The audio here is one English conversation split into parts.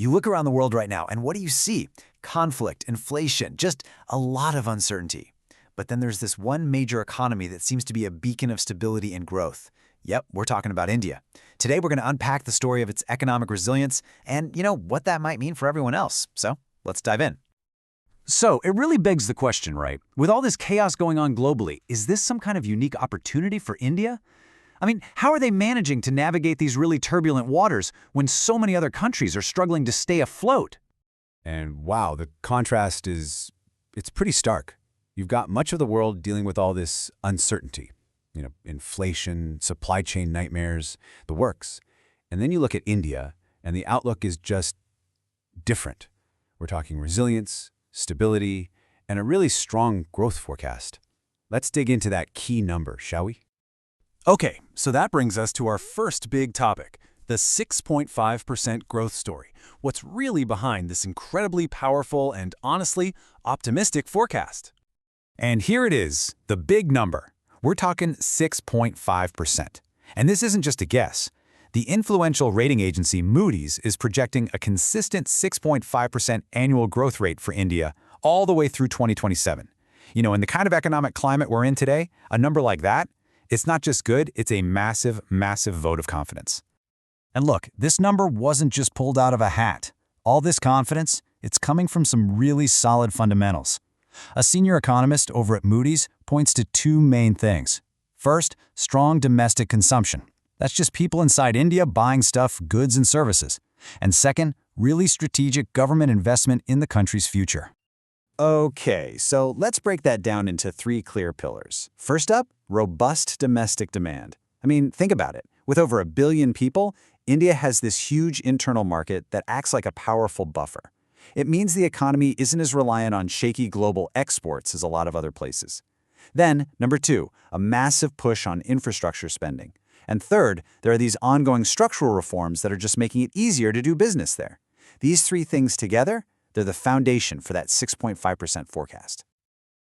You look around the world right now, and what do you see? Conflict, inflation, just a lot of uncertainty. But then there's this one major economy that seems to be a beacon of stability and growth. Yep, we're talking about India. Today, we're going to unpack the story of its economic resilience and, what that might mean for everyone else. So let's dive in. So it really begs the question, right? With all this chaos going on globally, is this some kind of unique opportunity for India? I mean, how are they managing to navigate these really turbulent waters when so many other countries are struggling to stay afloat? And wow, the contrast it's pretty stark. You've got much of the world dealing with all this uncertainty, inflation, supply chain nightmares, the works. And then you look at India, and the outlook is just different. We're talking resilience, stability, and a really strong growth forecast. Let's dig into that key number, shall we? Okay, so that brings us to our first big topic, the 6.5% growth story. What's really behind this incredibly powerful and honestly optimistic forecast? And here it is, the big number. We're talking 6.5%. And this isn't just a guess. The influential rating agency Moody's is projecting a consistent 6.5% annual growth rate for India all the way through 2027. In the kind of economic climate we're in today, a number like that, it's not just good, it's a massive, massive vote of confidence. And look, this number wasn't just pulled out of a hat. All this confidence, it's coming from some really solid fundamentals. A senior economist over at Moody's points to two main things. First, strong domestic consumption. That's just people inside India buying stuff, goods, and services. And second, really strategic government investment in the country's future. Okay, so let's break that down into three clear pillars. First up, robust domestic demand. I mean, think about it. With over 1 billion people, India has this huge internal market that acts like a powerful buffer. It means the economy isn't as reliant on shaky global exports as a lot of other places. Then, number two, a massive push on infrastructure spending. And third, there are these ongoing structural reforms that are just making it easier to do business there. These three things together, they're the foundation for that 6.5% forecast.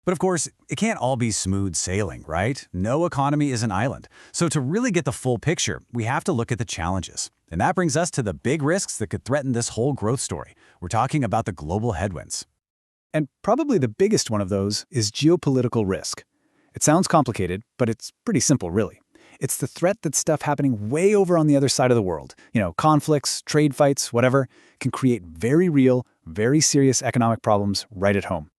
But of course, it can't all be smooth sailing, right? No economy is an island. So to really get the full picture, we have to look at the challenges. And that brings us to the big risks that could threaten this whole growth story. We're talking about the global headwinds. And probably the biggest one of those is geopolitical risk. It sounds complicated, but it's pretty simple, really. It's the threat that stuff happening way over on the other side of the world, conflicts, trade fights, whatever, can create very real, very serious economic problems right at home.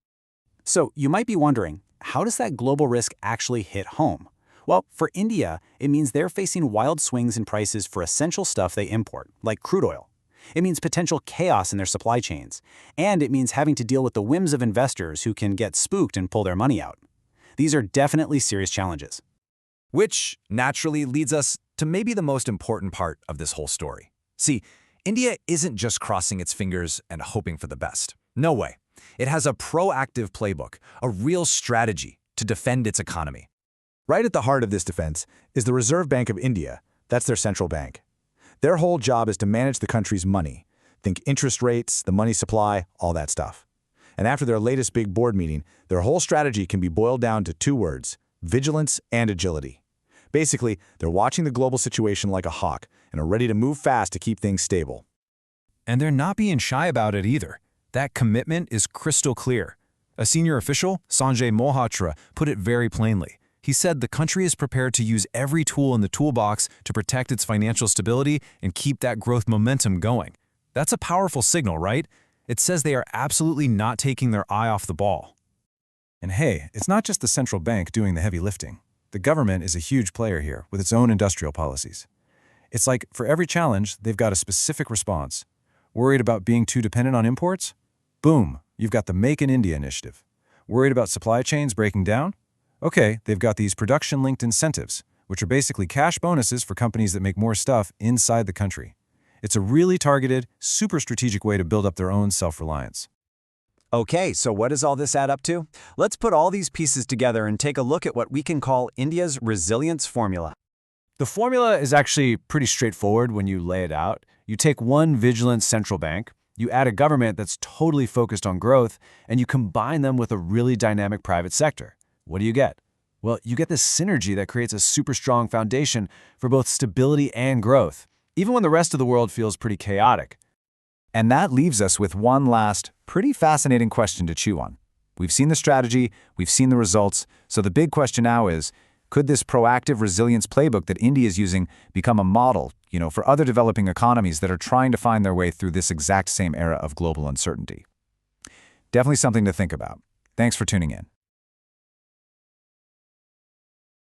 So you might be wondering, how does that global risk actually hit home? Well, for India, it means they're facing wild swings in prices for essential stuff they import, like crude oil. It means potential chaos in their supply chains. And it means having to deal with the whims of investors who can get spooked and pull their money out. These are definitely serious challenges. Which naturally leads us to maybe the most important part of this whole story. See, India isn't just crossing its fingers and hoping for the best. No way. It has a proactive playbook, a real strategy to defend its economy. Right at the heart of this defense is the Reserve Bank of India. That's their central bank. Their whole job is to manage the country's money. Think interest rates, the money supply, all that stuff. And after their latest big board meeting, their whole strategy can be boiled down to two words: vigilance and agility. Basically, they're watching the global situation like a hawk and are ready to move fast to keep things stable. And they're not being shy about it either. That commitment is crystal clear. A senior official, Sanjay Mohatra, put it very plainly. He said the country is prepared to use every tool in the toolbox to protect its financial stability and keep that growth momentum going. That's a powerful signal, right? It says they are absolutely not taking their eye off the ball. And hey, it's not just the central bank doing the heavy lifting. The government is a huge player here with its own industrial policies. It's like for every challenge, they've got a specific response. Worried about being too dependent on imports? Boom, you've got the Make in India initiative. Worried about supply chains breaking down? Okay, they've got these production-linked incentives, which are basically cash bonuses for companies that make more stuff inside the country. It's a really targeted, super strategic way to build up their own self-reliance. Okay, so what does all this add up to? Let's put all these pieces together and take a look at what we can call India's resilience formula. The formula is actually pretty straightforward when you lay it out. You take one vigilant central bank, you add a government that's totally focused on growth, and you combine them with a really dynamic private sector. What do you get? Well, you get this synergy that creates a super strong foundation for both stability and growth, even when the rest of the world feels pretty chaotic. And that leaves us with one last, pretty fascinating question to chew on. We've seen the strategy, we've seen the results, so the big question now is, could this proactive resilience playbook that India is using become a model, for other developing economies that are trying to find their way through this exact same era of global uncertainty? Definitely something to think about. Thanks for tuning in.